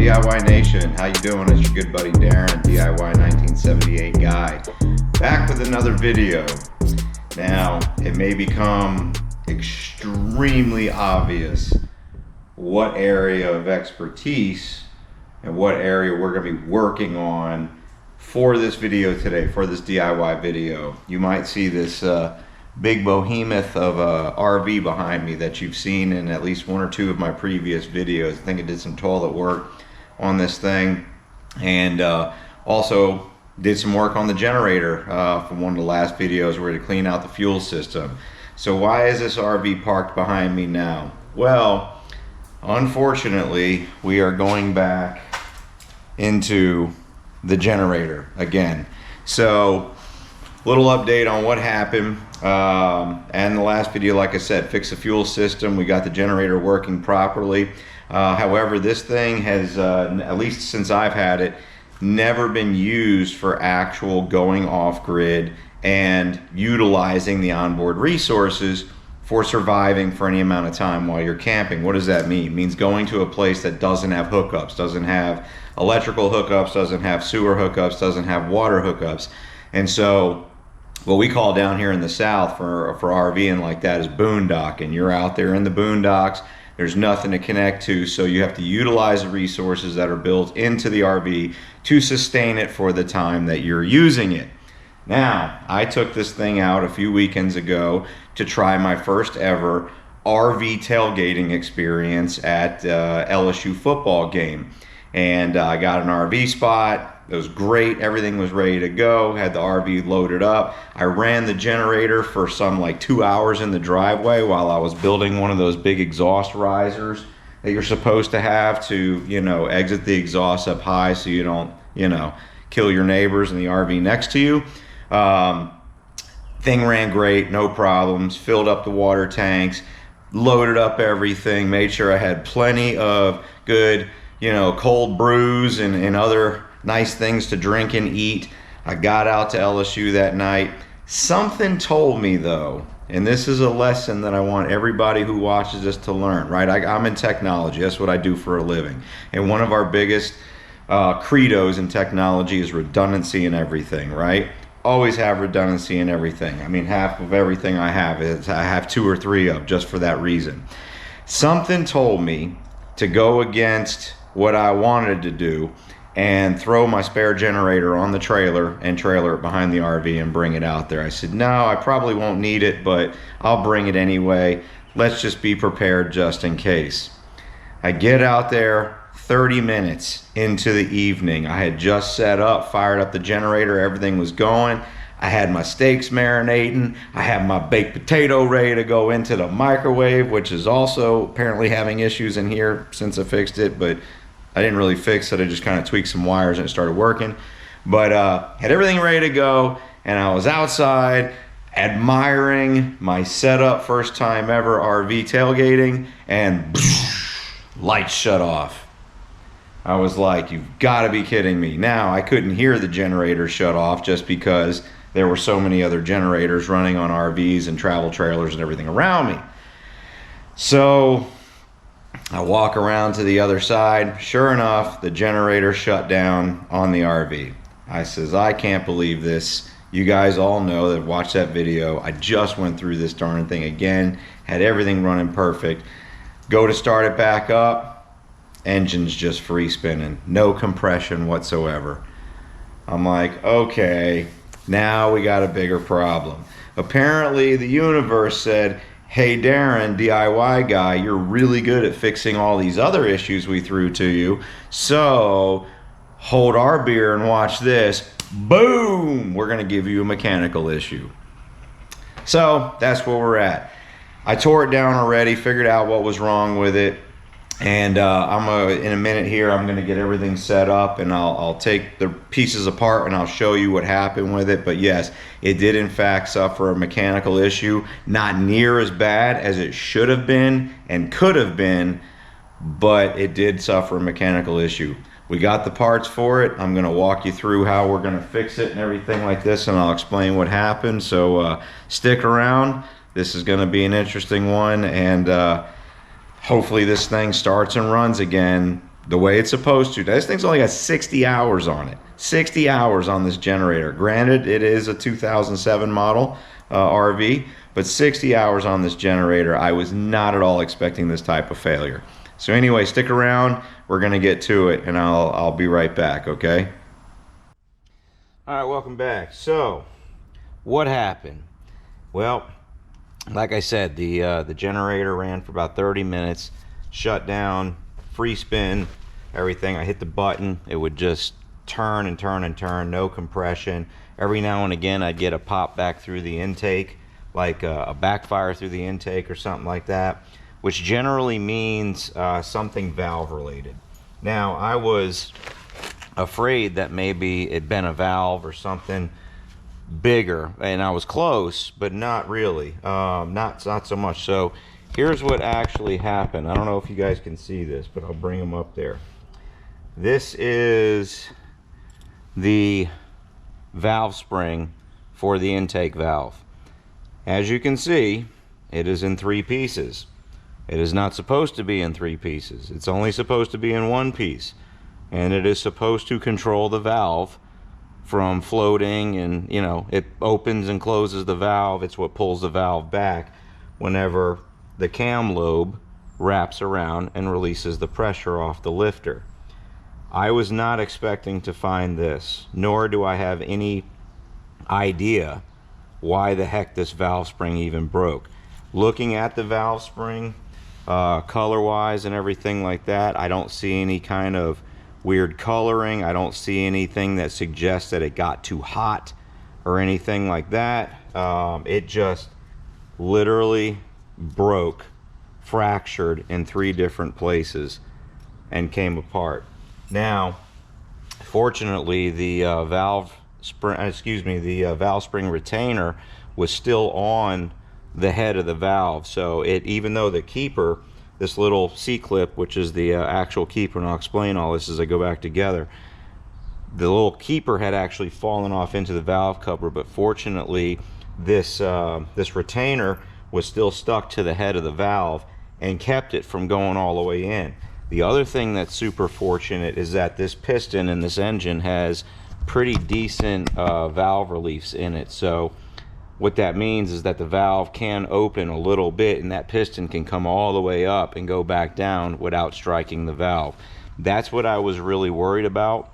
DIY Nation? How you doing? It's your good buddy Darren, DIY 1978 guy, back with another video. Now, it may become extremely obvious what area of expertise and what area we're going to be working on for this video today, for this DIY video. You might see this big behemoth of a RV behind me that you've seen in at least one or two of my previous videos. I think I did some toilet work on this thing, and also did some work on the generator from one of the last videos where to clean out the fuel system. So why is this RV parked behind me now? Well, unfortunately, we are going back into the generator again. So, little update on what happened. And the last video, like I said, fix the fuel system. We got the generator working properly. However, this thing has, at least since I've had it, never been used for actual going off grid and utilizing the onboard resources for surviving for any amount of time while you're camping. What does that mean? It means going to a place that doesn't have hookups, doesn't have electrical hookups, doesn't have sewer hookups, doesn't have water hookups. And so what we call down here in the South for RVing like that is boondocking. You're out there in the boondocks, there's nothing to connect to, so you have to utilize the resources that are built into the RV to sustain it for the time that you're using it. Now, I took this thing out a few weekends ago to try my first ever RV tailgating experience at LSU football game. And I got an RV spot. It was great. Everything was ready to go. Had the RV loaded up. I ran the generator for some like 2 hours in the driveway while I was building one of those big exhaust risers that you're supposed to have to, you know, exit the exhaust up high so you don't, you know, kill your neighbors in the RV next to you. Thing ran great, no problems. Filled up the water tanks, loaded up everything, made sure I had plenty of good, you know, cold brews and other nice things to drink and eat. I got out to LSU that night. Something told me though, and this is a lesson that I want everybody who watches this to learn, right? I'm in technology, that's what I do for a living. And one of our biggest credos in technology is redundancy in everything, right? Always have redundancy in everything. I mean, half of everything I have is I have 2 or 3 of just for that reason. Something told me to go against what I wanted to do and throw my spare generator on the trailer and trailer it behind the RV and bring it out there. I said, no, I probably won't need it, but I'll bring it anyway. Let's just be prepared just in case. I get out there 30 minutes into the evening. I had just set up, fired up the generator, everything was going. I had my steaks marinating. I had my baked potato ready to go into the microwave, which is also apparently having issues in here since I fixed it, but I didn't really fix it. I just kind of tweaked some wires and it started working. But had everything ready to go, and I was outside admiring my setup, first time ever RV tailgating, and lights shut off. I was like, you've got to be kidding me. Now, I couldn't hear the generator shut off just because there were so many other generators running on RVs and travel trailers and everything around me. So I walk around to the other side. Sure enough, the generator shut down on the RV. I says, I can't believe this. You guys all know that watched that video. I just went through this darn thing again, had everything running perfect. Go to start it back up. Engine's just free spinning, no compression whatsoever. I'm like, okay, now we got a bigger problem. Apparently the universe said, hey Darren, DIY guy, you're really good at fixing all these other issues we threw to you, so hold our beer and watch this. Boom, we're gonna give you a mechanical issue. So that's where we're at. I tore it down already, figured out what was wrong with it. And in a minute here, I'm going to get everything set up, and I'll take the pieces apart and I'll show you what happened with it. But yes, it did in fact suffer a mechanical issue, not near as bad as it should have been and could have been, but it did suffer a mechanical issue. We got the parts for it. I'm going to walk you through how we're going to fix it and everything like this, and I'll explain what happened. So stick around. This is going to be an interesting one, and hopefully this thing starts and runs again the way it's supposed to. This thing's only got 60 hours on it. 60 hours on this generator. Granted, it is a 2007 model RV, but 60 hours on this generator. I was not at all expecting this type of failure. So anyway, stick around. We're going to get to it, and I'll be right back, okay? All right, welcome back. So, what happened? Well, like I said, the generator ran for about 30 minutes, shut down, free spin, everything. I hit the button, it would just turn and turn and turn, no compression. Every now and again I'd get a pop back through the intake, like a backfire through the intake or something like that, which generally means something valve related. Now, I was afraid that maybe it'd been a valve or something bigger, and I was close, but not really, not so much. So here's what actually happened. I don't know if you guys can see this, but I'll bring them up there. This is the valve spring for the intake valve. As you can see, it is in 3 pieces. It is not supposed to be in 3 pieces. It's only supposed to be in 1 piece, and it is supposed to control the valve from floating, and you know, it opens and closes the valve. It's what pulls the valve back whenever the cam lobe wraps around and releases the pressure off the lifter. I was not expecting to find this, nor do I have any idea why the heck this valve spring even broke. Looking at the valve spring, color wise and everything like that, I don't see any kind of weird coloring. I don't see anything that suggests that it got too hot or anything like that. It just literally broke, fractured in 3 different places and came apart. Now, fortunately, the valve spring retainer was still on the head of the valve. So even though the keeper, this little C-clip, which is the actual keeper, and I'll explain all this as I go back together, the little keeper had actually fallen off into the valve cover, but fortunately this retainer was still stuck to the head of the valve and kept it from going all the way in. The other thing that's super fortunate is that this piston in this engine has pretty decent valve reliefs in it. So what that means is that the valve can open a little bit, and that piston can come all the way up and go back down without striking the valve. That's what I was really worried about.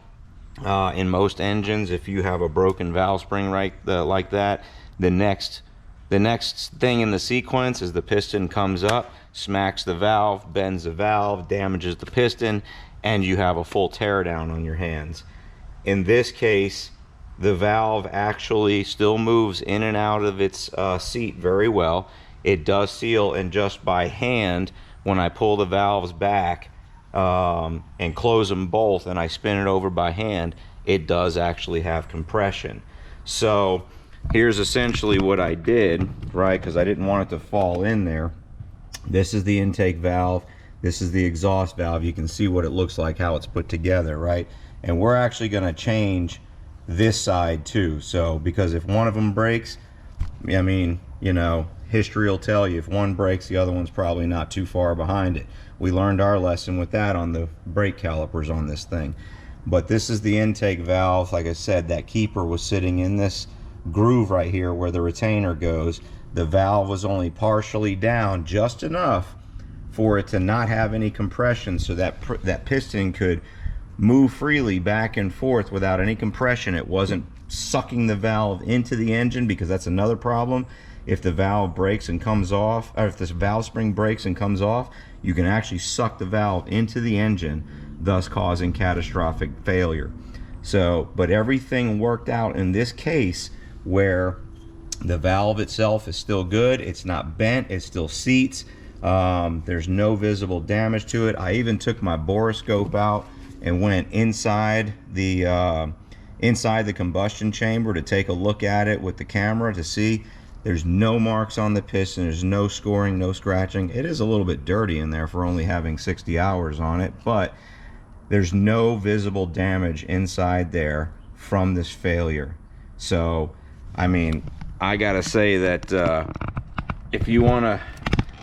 In most engines, if you have a broken valve spring like that, the next thing in the sequence is the piston comes up, smacks the valve, bends the valve, damages the piston, and you have a full teardown on your hands. In this case, the valve actually still moves in and out of its seat very well. It does seal, and just by hand, when I pull the valves back and close them both and I spin it over by hand, it does actually have compression. So here's essentially what I did, right, because I didn't want it to fall in there. This is the intake valve, this is the exhaust valve. You can see what it looks like, how it's put together, right? And we're actually going to change this side too. So because if one of them breaks, I mean, you know, history will tell you if one breaks, the other one's probably not too far behind it. We learned our lesson with that on the brake calipers on this thing. But this is the intake valve. Like I said, that keeper was sitting in this groove right here where the retainer goes. The valve was only partially down, just enough for it to not have any compression, so that piston could move freely back and forth without any compression. It wasn't sucking the valve into the engine, because that's another problem. If the valve breaks and comes off, or if this valve spring breaks and comes off, you can actually suck the valve into the engine, thus causing catastrophic failure. So, but everything worked out in this case where the valve itself is still good, it's not bent, it still seats, there's no visible damage to it. I even took my borescope out and went inside the combustion chamber to take a look at it with the camera to see. There's no marks on the piston, there's no scoring, no scratching. It is a little bit dirty in there for only having 60 hours on it, but there's no visible damage inside there from this failure. So, I mean, I gotta say that if you want to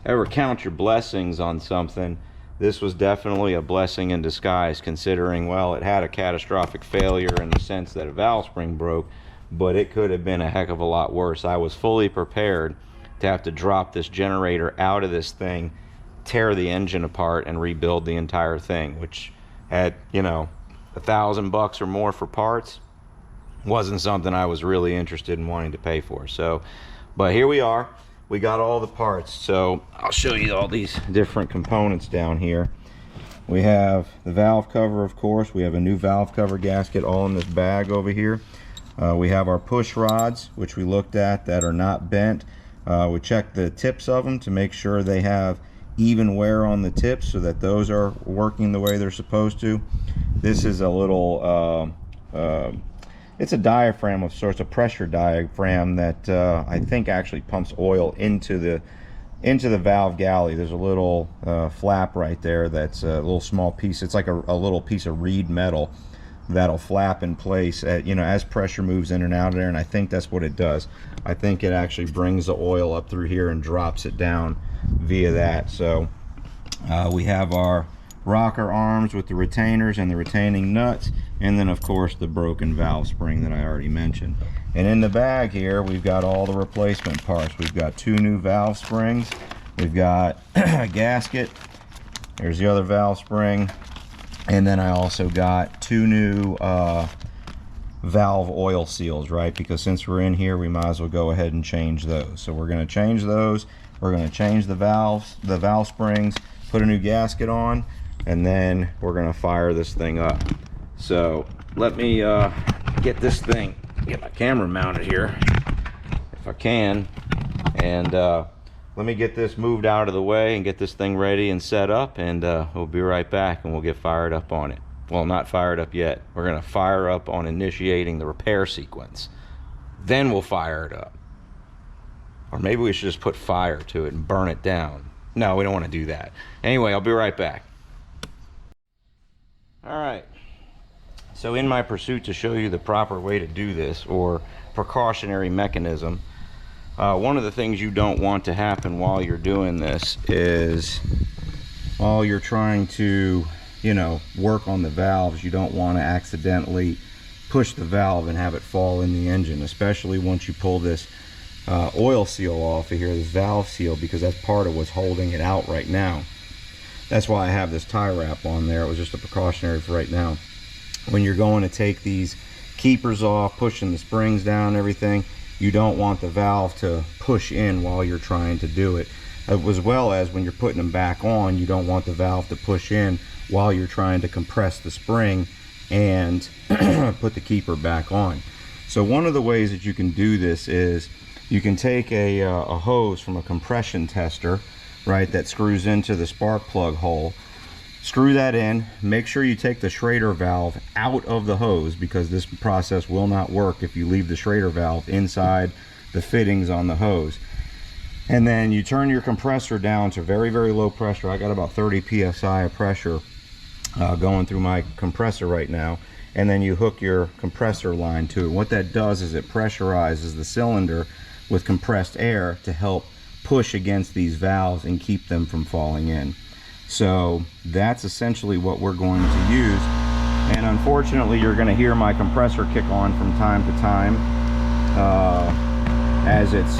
ever count your blessings on something, this was definitely a blessing in disguise, considering, well, it had a catastrophic failure in the sense that a valve spring broke, but it could have been a heck of a lot worse. I was fully prepared to have to drop this generator out of this thing, tear the engine apart, and rebuild the entire thing, which at, you know, $1,000 or more for parts wasn't something I was really interested in wanting to pay for. So, but here we are. We got all the parts. So I'll show you all these different components down here. We have the valve cover, of course. We have a new valve cover gasket all in this bag over here. We have our push rods, which we looked at, that are not bent. We checked the tips of them to make sure they have even wear on the tips so that those are working the way they're supposed to. This is a little it's a diaphragm of sorts, a pressure diaphragm that I think actually pumps oil into the valve galley. There's a little flap right there that's a little small piece. It's like a little piece of reed metal that'll flap in place at, you know, as pressure moves in and out of there, and I think that's what it does. I think it actually brings the oil up through here and drops it down via that. So we have our rocker arms with the retainers and the retaining nuts, and then of course the broken valve spring that I already mentioned. And in the bag here we've got all the replacement parts. We've got 2 new valve springs, we've got a gasket, there's the other valve spring, and then I also got 2 new valve oil seals, right? Because since we're in here, we might as well go ahead and change those. So we're going to change those. We're going to change the valves, the valve springs, put a new gasket on, and then we're going to fire this thing up. So let me get this thing, get my camera mounted here if I can, and let me get this moved out of the way and get this thing ready and set up, and we'll be right back and we'll get fired up on it. Well, not fired up yet. We're going to fire up on initiating the repair sequence. Then we'll fire it up. Or maybe we should just put fire to it and burn it down. No, we don't want to do that. Anyway, I'll be right back. All right. So in my pursuit to show you the proper way to do this, or precautionary mechanism, one of the things you don't want to happen while you're doing this is, while you're trying to, you know, work on the valves, you don't want to accidentally push the valve and have it fall in the engine, especially once you pull this oil seal off of here, this valve seal, because that's part of what's holding it out right now. That's why I have this tie wrap on there. It was just a precautionary for right now. When you're going to take these keepers off, pushing the springs down and everything, you don't want the valve to push in while you're trying to do it. As well as when you're putting them back on, you don't want the valve to push in while you're trying to compress the spring and put the keeper back on. So one of the ways that you can do this is you can take a hose from a compression tester, right, that screws into the spark plug hole. Screw that in. Make sure you take the Schrader valve out of the hose, because this process will not work if you leave the Schrader valve inside the fittings on the hose. And then you turn your compressor down to very, very low pressure. I got about 30 psi of pressure going through my compressor right now. And then you hook your compressor line to it. What that does is it pressurizes the cylinder with compressed air to help push against these valves and keep them from falling in. So that's essentially what we're going to use. And unfortunately, you're going to hear my compressor kick on from time to time as it's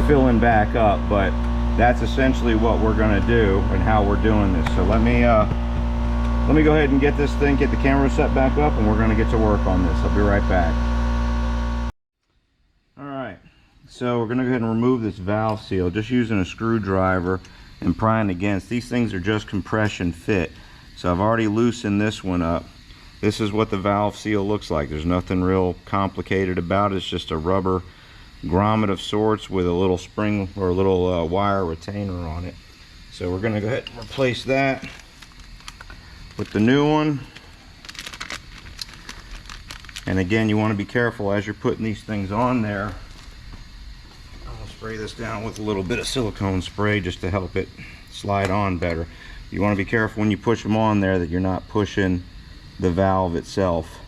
filling back up, but that's essentially what we're going to do and how we're doing this. So let me go ahead and get this thing, get the camera set back up, and we're going to get to work on this. I'll be right back. All right, so we're going to go ahead and remove this valve seal just using a screwdriver and prying against. These things are just compression fit, so I've already loosened this one up. This is what the valve seal looks like. There's nothing real complicated about it. It's just a rubber grommet of sorts with a little spring or a little wire retainer on it. So we're going to go ahead and replace that with the new one. And again, you want to be careful as you're putting these things on there. I'll spray this down with a little bit of silicone spray just to help it slide on better. You want to be careful when you push them on there that you're not pushing the valve itself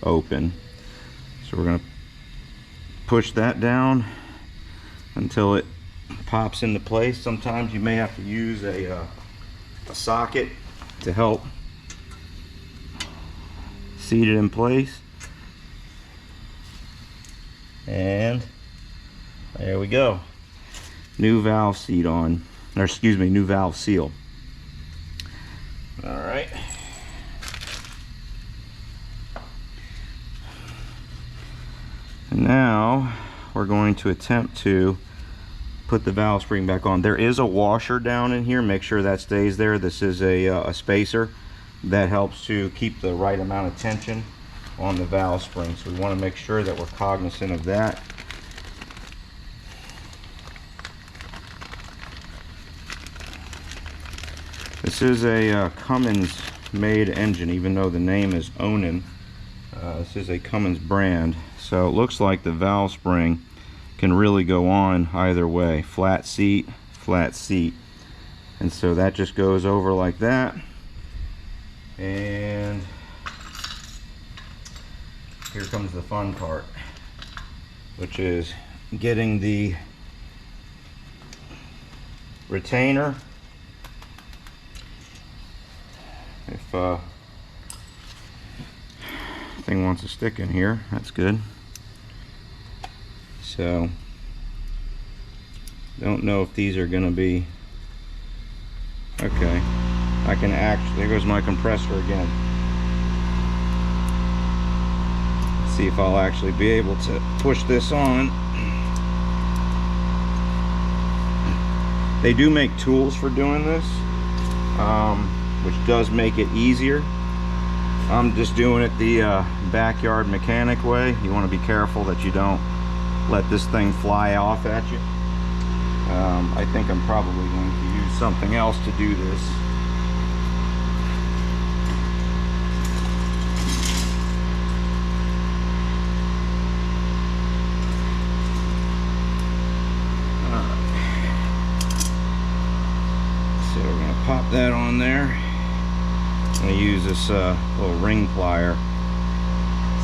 open. So we're going to push that down until it pops into place. Sometimes you may have to use a a socket to help seat it in place. And there we go. New valve seat on, or excuse me, new valve seal. All right. And now we're going to attempt to put the valve spring back on. There is a washer down in here. Make sure that stays there. This is a spacer that helps to keep the right amount of tension on the valve spring. So we want to make sure that we're cognizant of that. This is a Cummins made engine, even though the name is Onan. This is a Cummins brand. So it looks like the valve spring can really go on either way. Flat seat, flat seat. And so that just goes over like that. And here comes the fun part, which is getting the retainer. If thing wants to stick in here, that's good. So don't know if these are gonna be okay. I can actually, there goes my compressor again. See if I'll actually be able to push this on. They do make tools for doing this, which does make it easier. I'm just doing it the backyard mechanic way. You want to be careful that you don't let this thing fly off at you. I think I'm probably going to use something else to do this. So we're going to pop that on there. I'm going to use this little ring plier.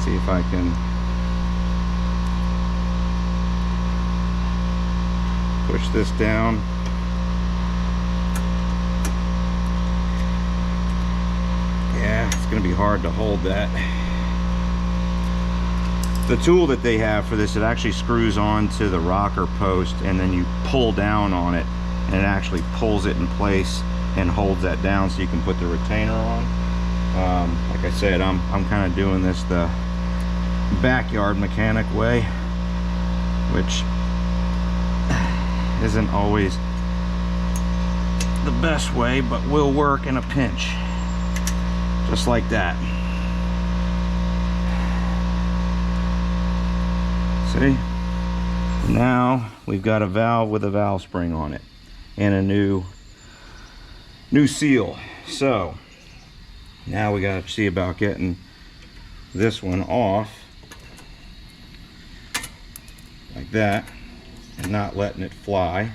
See if I can push this down. Yeah, it's going to be hard to hold that. The tool that they have for this, it actually screws onto the rocker post, and then you pull down on it and it actually pulls it in place and holds that down so you can put the retainer on. Like I said, I'm kind of doing this the backyard mechanic way, which isn't always the best way, but will work in a pinch. Just like that. See? Now we've got a valve with a valve spring on it and a new seal. So now we got to see about getting this one off like that and not letting it fly.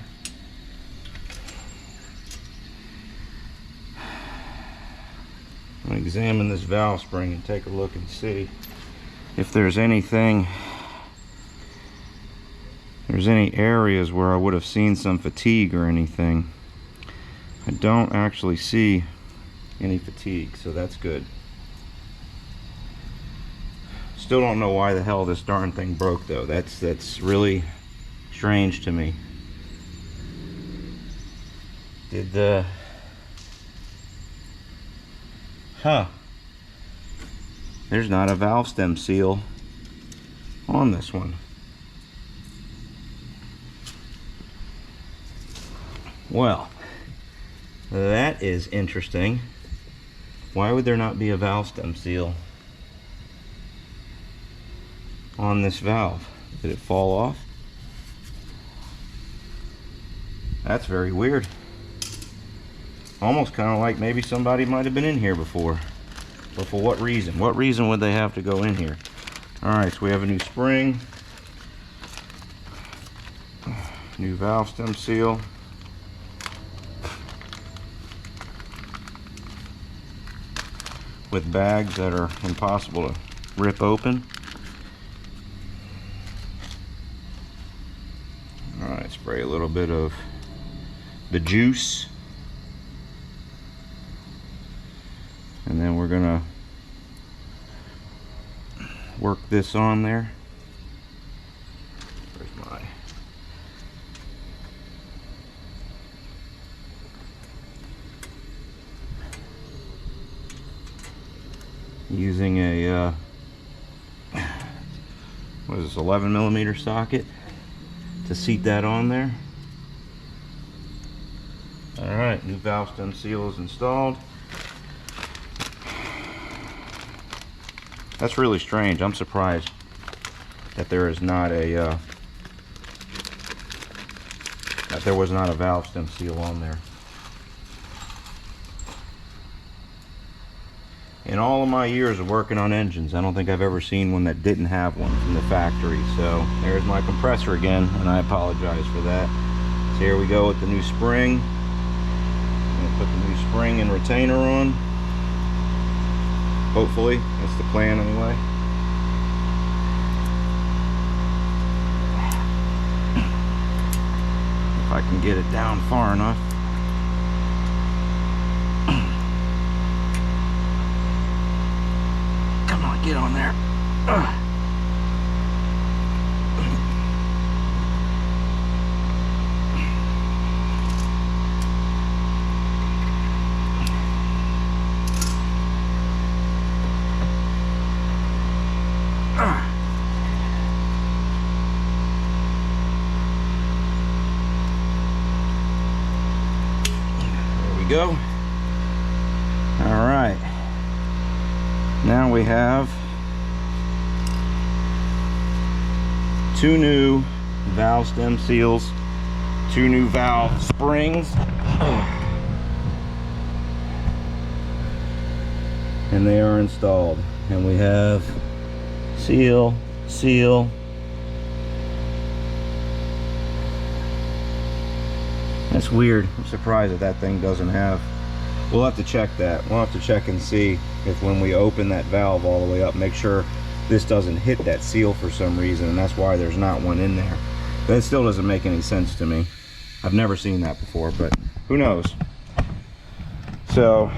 I'm going to examine this valve spring and take a look and see if there's any areas where I would have seen some fatigue or anything. I don't actually see any fatigue, so that's good. Still don't know why the hell this darn thing broke though. That's really strange to me. Did the there's not a valve stem seal on this one. Well, that is interesting. Why would there not be a valve stem seal on this valve? Did it fall off? That's very weird. Almost kind of like maybe somebody might have been in here before. But for what reason? What reason would they have to go in here? Alright, so we have a new spring, new valve stem seal, with bags that are impossible to rip open. Alright, spray a little bit of the juice. and then we're gonna work this on there. Where's my using a what is this, 11mm socket to seat that on there. Alright, new valve stem seal is installed. That's really strange. I'm surprised that there is not a that there was not a valve stem seal on there. In all of my years of working on engines, I don't think I've ever seen one that didn't have one from the factory. So there's my compressor again, and I apologize for that. So here we go with the new spring. I'm gonna put the new spring and retainer on. Hopefully, that's the plan anyway. If I can get it down far enough. Come on, get on there. Go. All right, now we have two new valve stem seals, two new valve springs, and they are installed. And we have seal, seal. That's weird. I'm surprised that that thing doesn't have. We'll have to check that. We'll have to check and see if when we open that valve all the way up, make sure this doesn't hit that seal for some reason, and that's why there's not one in there. That still doesn't make any sense to me. I've never seen that before, but who knows. So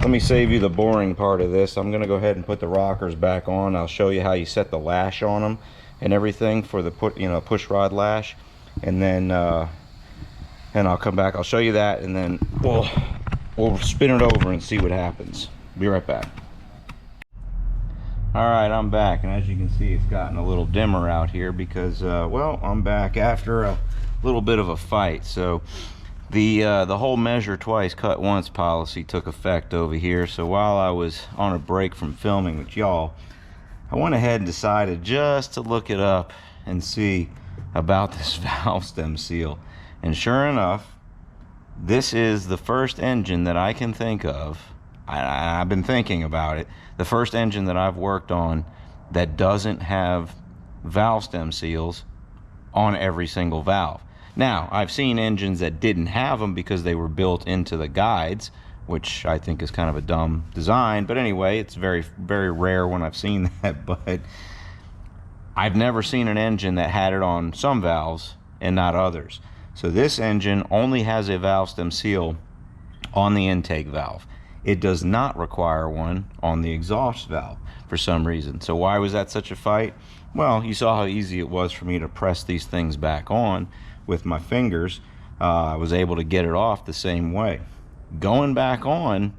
let me save you the boring part of this. I'm gonna go ahead and put the rockers back on. I'll show you how you set the lash on them and everything for the push rod lash, and then and I'll come back, I'll show you that, and then we'll spin it over and see what happens. Be right back. All right, I'm back, and as you can see, it's gotten a little dimmer out here because, well, I'm back after a little bit of a fight. So the whole measure twice, cut once policy took effect over here. So while I was on a break from filming with y'all, I went ahead and decided just to look it up and see about this valve stem seal. And sure enough, this is the first engine that I can think of. I've been thinking about it. The first engine that I've worked on that doesn't have valve stem seals on every single valve. Now, I've seen engines that didn't have them because they were built into the guides, which I think is kind of a dumb design. But anyway, it's very, very rare when I've seen that. But I've never seen an engine that had it on some valves and not others. So this engine only has a valve stem seal on the intake valve. It does not require one on the exhaust valve for some reason. So why was that such a fight? Well, you saw how easy it was for me to press these things back on with my fingers. I was able to get it off the same way. Going back on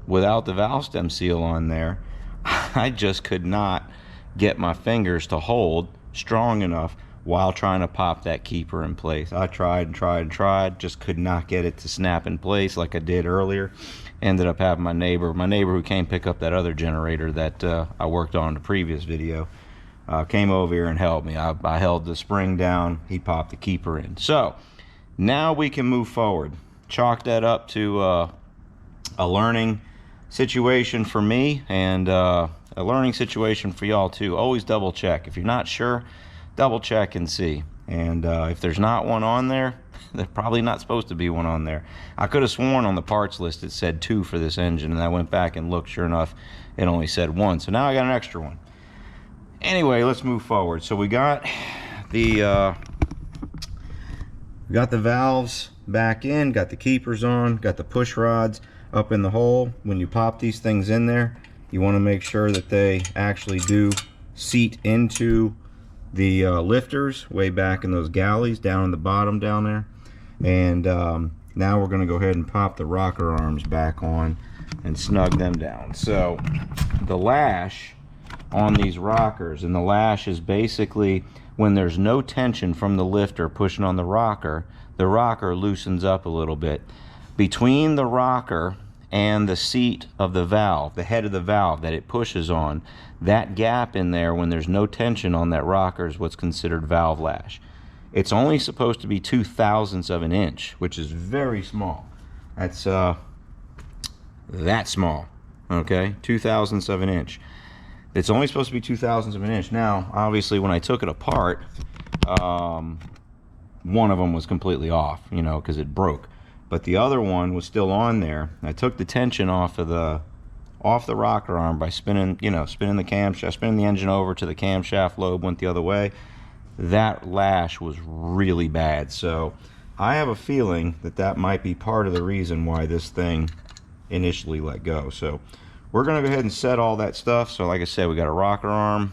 without the valve stem seal on there, I just could not get my fingers to hold strong enough while trying to pop that keeper in place. I tried and tried and tried, just could not get it to snap in place like I did earlier. Ended up having my neighbor who came pick up that other generator that I worked on in the previous video, came over here and helped me. I held the spring down, he popped the keeper in. So now we can move forward. Chalk that up to a learning situation for me, and a learning situation for y'all too. Always double check. If you're not sure, double check and see. And if there's not one on there, there's probably not supposed to be one on there. I could have sworn on the parts list it said 2 for this engine, and I went back and looked. Sure enough, it only said 1. So now I got an extra one. Anyway, let's move forward. So we got the valves back in, got the keepers on, got the push rods. up in the hole. When you pop these things in there, you want to make sure that they actually do seat into the lifters way back in those galleys down in the bottom down there. And now we're going to go ahead and pop the rocker arms back on and snug them down. So the lash on these rockers, and the lash is basically when there's no tension from the lifter pushing on the rocker loosens up a little bit. Between the rocker and the seat of the valve, the head of the valve that it pushes on, that gap in there when there's no tension on that rocker is what's considered valve lash. It's only supposed to be 2/1000ths of an inch, which is very small. That's that small, okay? 2/1000ths of an inch. It's only supposed to be 2/1000ths of an inch. Now, obviously, when I took it apart, one of them was completely off, you know, because it broke. But the other one was still on there. I took the tension off the rocker arm by spinning, you know, spinning the camshaft, spinning the engine over to the camshaft lobe, went the other way. That lash was really bad. So I have a feeling that that might be part of the reason why this thing initially let go. So we're going to go ahead and set all that stuff. So like I said, we got a rocker arm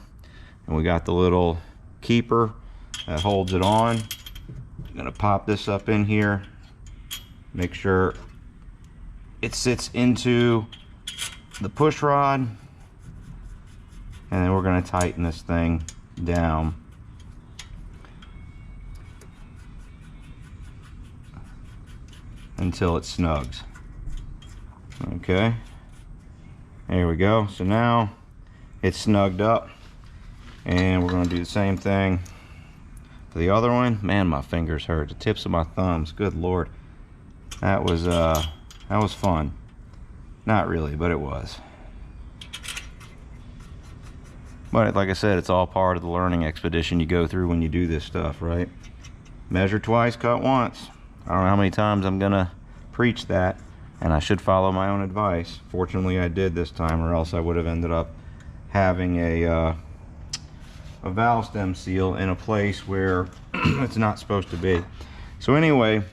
and we got the little keeper that holds it on. I'm going to pop this up in here, make sure it sits into the push rod, and then we're going to tighten this thing down. Until it snugs. Okay, there we go. So now it's snugged up, and we're going to do the same thing for the other one. Man, my fingers hurt, the tips of my thumbs, good lord. That was fun. Not really, but it was. But like I said, it's all part of the learning expedition you go through when you do this stuff, right? Measure twice, cut once. I don't know how many times I'm gonna preach that, and I should follow my own advice. Fortunately, I did this time, or else I would have ended up having a valve stem seal in a place where it's not supposed to be. So anyway,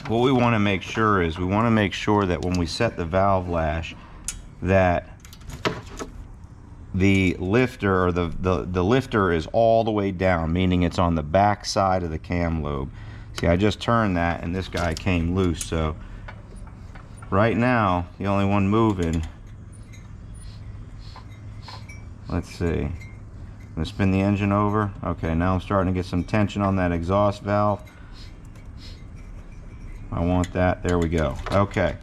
what we want to make sure is that when we set the valve lash, that the lifter, or the lifter is all the way down, meaning it's on the back side of the cam lobe. See, I just turned that and this guy came loose. So right now, the only one moving, let's see, I'm gonna spin the engine over. Okay, now I'm starting to get some tension on that exhaust valve. I want that, there we go. Okay,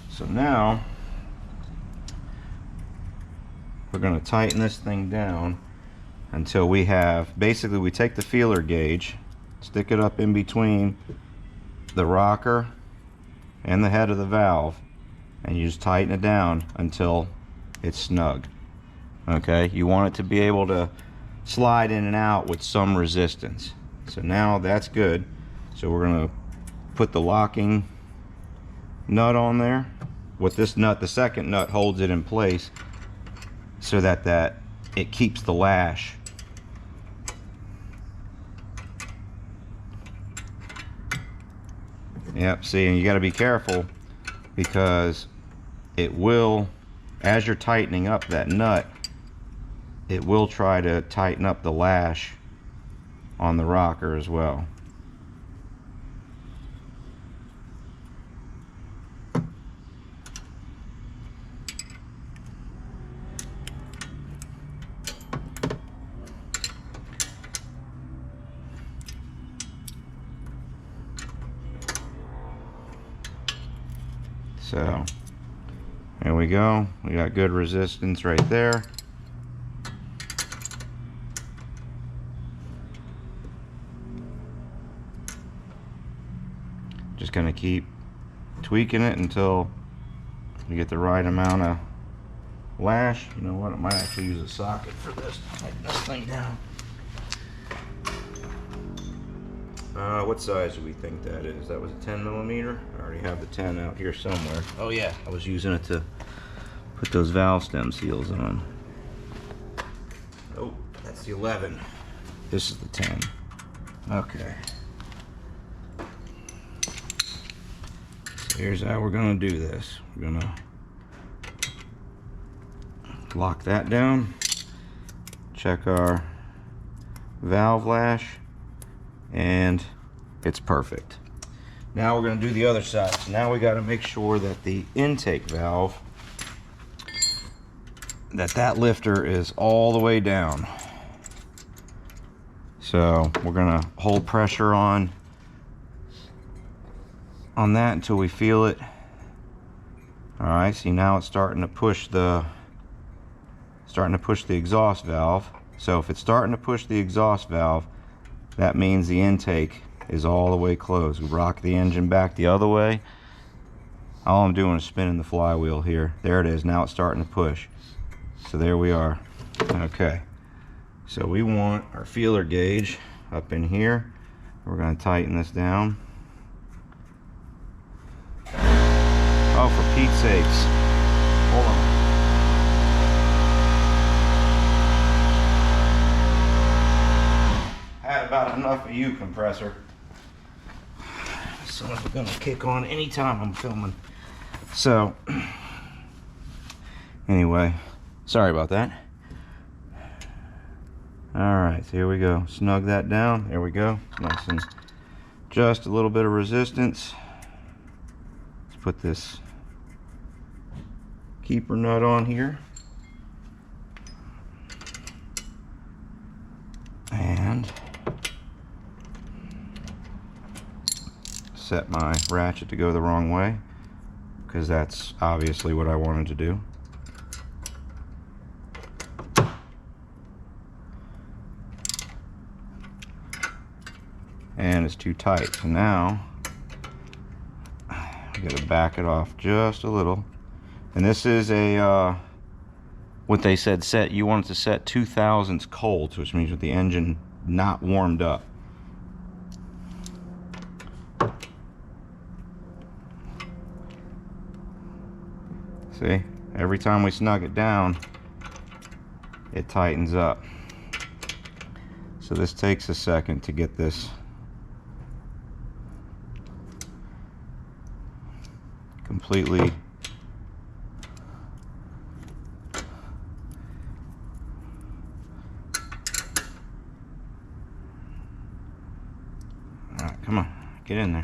so now we're gonna tighten this thing down until we have, basically we take the feeler gauge, stick it up in between the rocker and the head of the valve, and you just tighten it down until it's snug. Okay, you want it to be able to slide in and out with some resistance. So now that's good. So we're going to put the locking nut on there. With this nut, the second nut holds it in place so that it keeps the lash. Yep, see, and you got to be careful because it will, as you're tightening up that nut, it will try to tighten up the lash on the rocker as well. So there we go, we got good resistance right there. Just gonna keep tweaking it until we get the right amount of lash. You know what, I might actually use a socket for this to tighten this thing down. What size do we think that is? That was a 10mm. I already have the 10 out here somewhere. Oh yeah, I was using it to put those valve stem seals on. Oh, that's the 11. This is the 10. Okay. Here's how we're gonna do this. We're gonna lock that down, check our valve lash, and it's perfect. Now we're gonna do the other side. So now we gotta make sure that the intake valve, that lifter is all the way down. So we're gonna hold pressure on that until we feel it. All right, see now it's starting to push the exhaust valve. So if it's starting to push the exhaust valve, that means the intake is all the way closed. We rock the engine back the other way. All I'm doing is spinning the flywheel here. There it is, now it's starting to push. So there we are. Okay, so we want our feeler gauge up in here. We're going to tighten this down. Oh, for Pete's sakes. Hold on. Had about enough of you, compressor. Son of a gun will kick on anytime I'm filming. So, anyway, sorry about that. Alright, so here we go. Snug that down. There we go. Nice and just a little bit of resistance. Let's put this keeper nut on here. And set my ratchet to go the wrong way, because that's obviously what I wanted to do. And it's too tight, so now I gotta back it off just a little. And this is a what they said set, you want it to set 2000s cold, which means with the engine not warmed up. See, every time we snug it down, it tightens up. So this takes a second to get this completely Alright, come on, get in there.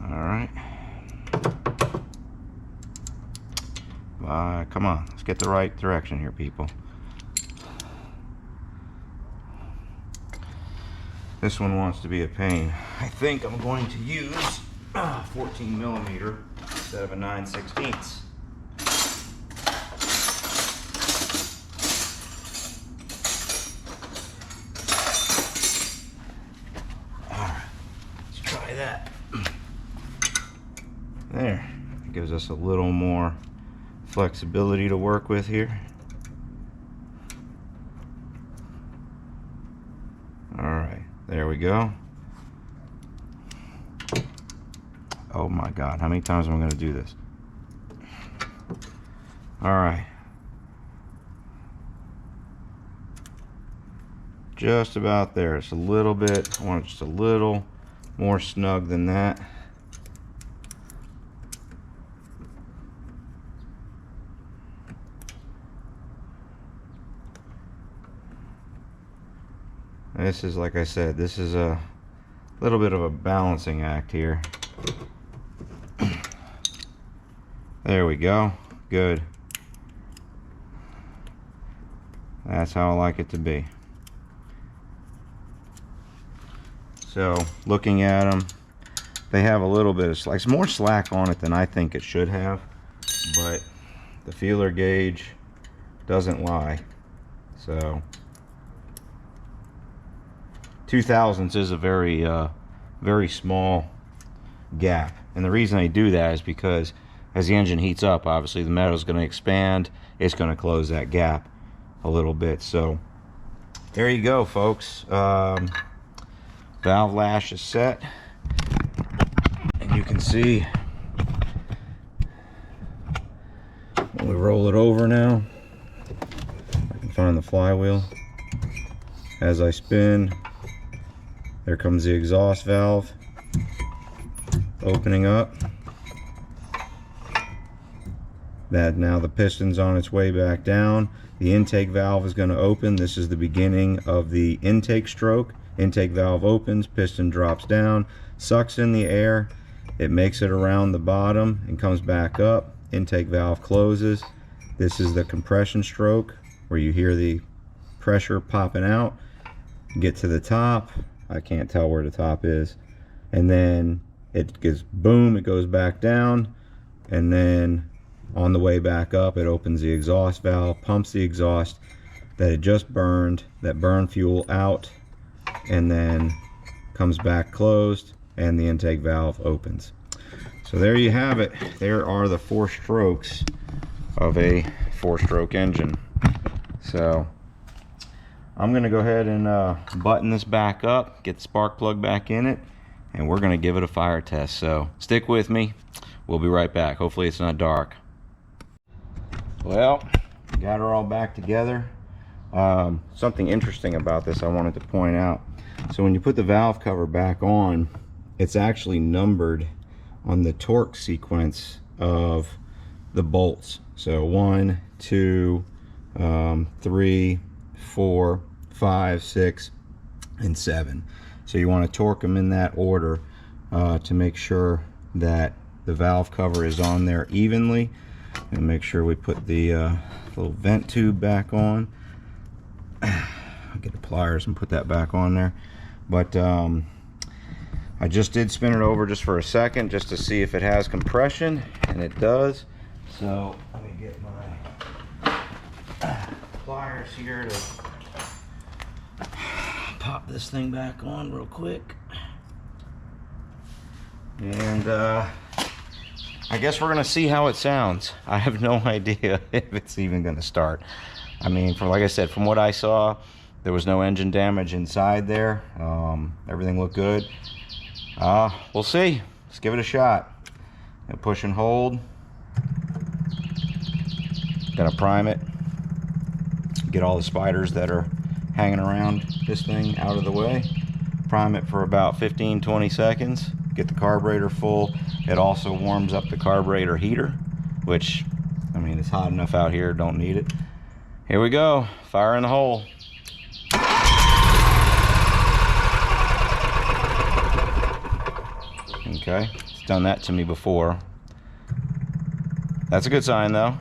Alright. Come on, let's get the right direction here, people. This one wants to be a pain. I think I'm going to use 14 millimeter instead of a 9/16. Alright, let's try that. There, it gives us a little more flexibility to work with here. Alright, there we go. Oh my God, how many times am I going to do this? Alright. Just about there. It's a little bit, I want it just a little more snug than that. This is, like I said, this is a little bit of a balancing act here. There we go. Good. That's how I like it to be. So, looking at them, they have a little bit of slack. It's more slack on it than I think it should have, but the feeler gauge doesn't lie. So 2000s is a very small gap, and the reason they do that is because as the engine heats up, obviously the metal is going to expand. It's going to close that gap a little bit. So there you go, folks. Valve lash is set, and you can see when we roll it over now, I can find the flywheel. As I spin, there comes the exhaust valve opening up. That now the piston's on its way back down. The intake valve is going to open. This is the beginning of the intake stroke. Intake valve opens, piston drops down, sucks in the air. It makes it around the bottom and comes back up. Intake valve closes. This is the compression stroke where you hear the pressure popping out. Get to the top. I can't tell where the top is. And then it gets boom, it goes back down. And then on the way back up, it opens the exhaust valve, pumps the exhaust that it just burned, that burned fuel out, and then comes back closed, and the intake valve opens. So there you have it. There are the 4 strokes of a 4-stroke engine. So I'm going to go ahead and button this back up, get the spark plug back in it, and we're going to give it a fire test. So stick with me. We'll be right back. Hopefully it's not dark. Well, got her all back together. Something interesting about this I wanted to point out. So when you put the valve cover back on, it's actually numbered on the torque sequence of the bolts. So 1, 2, 3, 4, 5, 6, and 7. So you want to torque them in that order to make sure that the valve cover is on there evenly. And make sure we put the little vent tube back on. I'll get the pliers and put that back on there. But I just did spin it over just for a second just to see if it has compression, and it does. So let me get my pliers here to pop this thing back on real quick. And I guess we're gonna see how it sounds. I have no idea if it's even gonna start. I mean, from, like I said, from what I saw, there was no engine damage inside there. Everything looked good. We'll see. Let's give it a shot. And push and hold. Gonna prime it. Get all the spiders that are hanging around this thing out of the way. Prime it for about 15-20 seconds. Get the carburetor full. It also warms up the carburetor heater, which, I mean, it's hot enough out here, don't need it. Here we go, fire in the hole. Okay, it's done that to me before. That's a good sign though.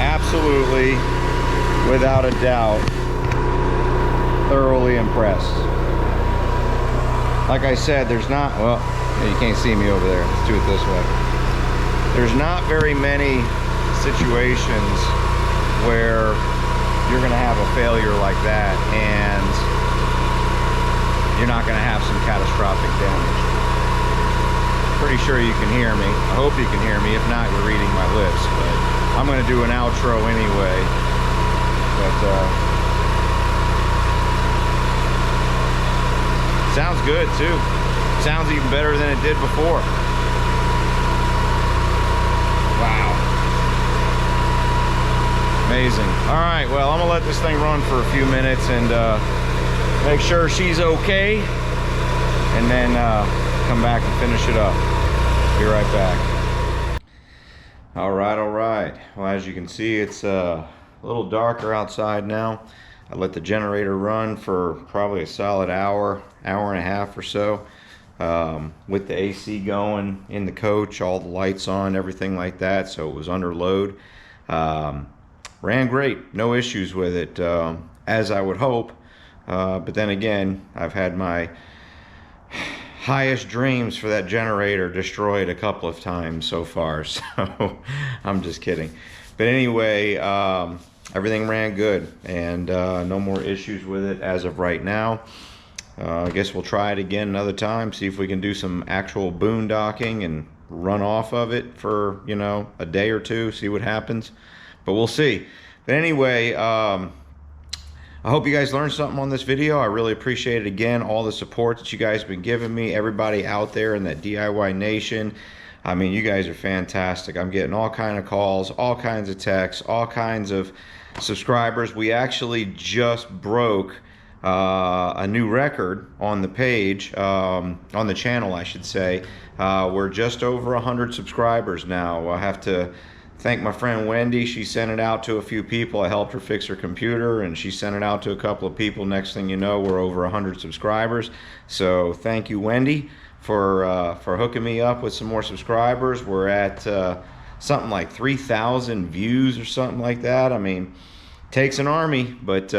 Absolutely, without a doubt, thoroughly impressed. Like I said, there's not, well, you can't see me over there. Let's do it this way. There's not very many situations where you're going to have a failure like that and you're not going to have some catastrophic damage. Pretty sure you can hear me. I hope you can hear me. If not, you're reading my lips. But I'm going to do an outro anyway. But sounds good too. Sounds even better than it did before. Wow. Amazing. All right, well, I'm gonna let this thing run for a few minutes and make sure she's okay, and then come back and finish it up. Be right back. All right. Well, as you can see, it's a little darker outside now. I let the generator run for probably a solid hour and a half or so, with the AC going in the coach, all the lights on, everything like that, so it was under load. Ran great, no issues with it, as I would hope. But then again, I've had my highest dreams for that generator destroyed a couple of times so far, so I'm just kidding. But anyway, everything ran good, and no more issues with it as of right now. I guess we'll try it again another time, see if we can do some actual boondocking and run off of it for, you know, a day or two, see what happens. But we'll see. But anyway, I hope you guys learned something on this video. I really appreciate it. Again, all the support that you guys have been giving me, everybody out there in that DIY nation. I mean, you guys are fantastic. I'm getting all kinds of calls, all kinds of texts, all kinds of subscribers. We actually just broke a new record on the page, on the channel, I should say. We're just over 100 subscribers now. I have to thank my friend Wendy. She sent it out to a few people. I helped her fix her computer, and she sent it out to a couple of people. Next thing you know, we're over 100 subscribers. So thank you, Wendy, for hooking me up with some more subscribers. We're at something like 3,000 views or something like that. I mean, takes an army, but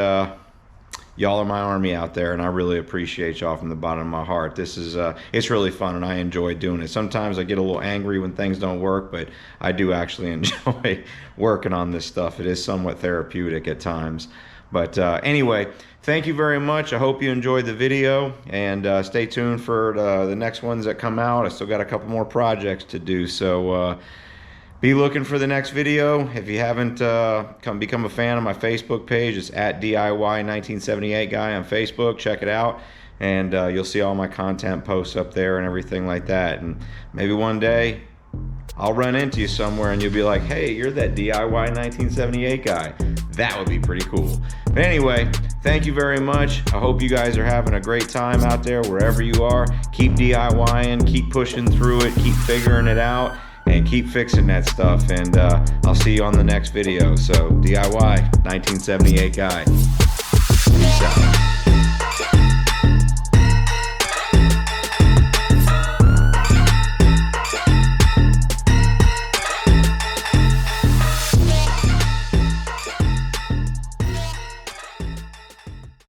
y'all are my army out there, and I really appreciate y'all from the bottom of my heart. This is it's really fun, and I enjoy doing it. Sometimes I get a little angry when things don't work, but I do actually enjoy working on this stuff. It is somewhat therapeutic at times. But anyway, thank you very much. I hope you enjoyed the video, and stay tuned for the next ones that come out. I still got a couple more projects to do, so be looking for the next video. If you haven't become a fan of my Facebook page, it's at DIY1978 guy on Facebook. Check it out, and you'll see all my content posts up there and everything like that. And maybe one day I'll run into you somewhere and you'll be like, hey, you're that DIY1978 guy. That would be pretty cool. But anyway, thank you very much. I hope you guys are having a great time out there wherever you are. Keep DIYing, keep pushing through it, keep figuring it out, and keep fixing that stuff. And I'll see you on the next video. So DIY 1978 guy. Peace out.